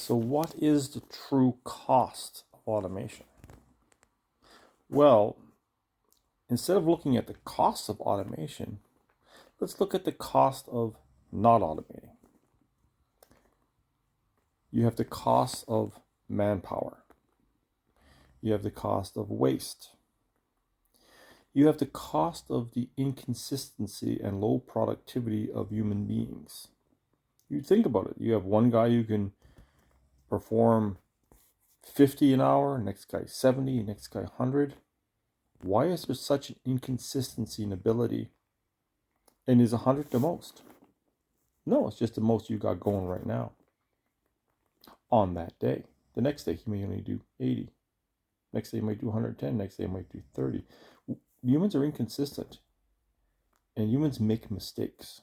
So what is the true cost of automation? Well, instead of looking at the cost of automation, let's look at the cost of not automating. You have the cost of manpower. You have the cost of waste. You have the cost of the inconsistency and low productivity of human beings. You think about it. You have one guy who can perform 50 an hour, next guy 70, next guy 100. Why is there such an inconsistency in ability? And is 100 the most? No, it's just the most you got going right now on that day. The next day he may only do 80. Next day he might do 110. Next day he might do 30. Humans are inconsistent. And humans make mistakes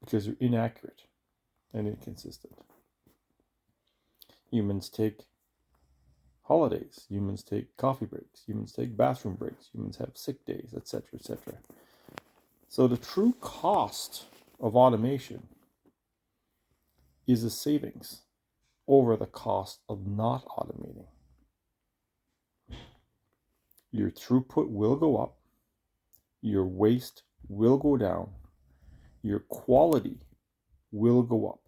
because they're inaccurate and inconsistent. Humans take holidays. Humans take coffee breaks. Humans take bathroom breaks. Humans have sick days, etc., etc. So the true cost of automation is the savings over the cost of not automating. Your throughput will go up. Your waste will go down. Your quality will go up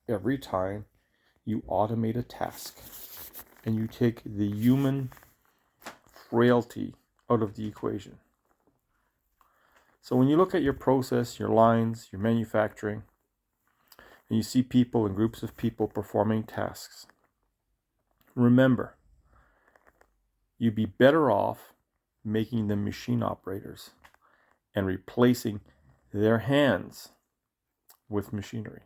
every time you automate a task and you take the human frailty out of the equation. So when you look at your process, your lines, your manufacturing, and you see people and groups of people performing tasks, remember, you'd be better off making them machine operators and replacing their hands with machinery.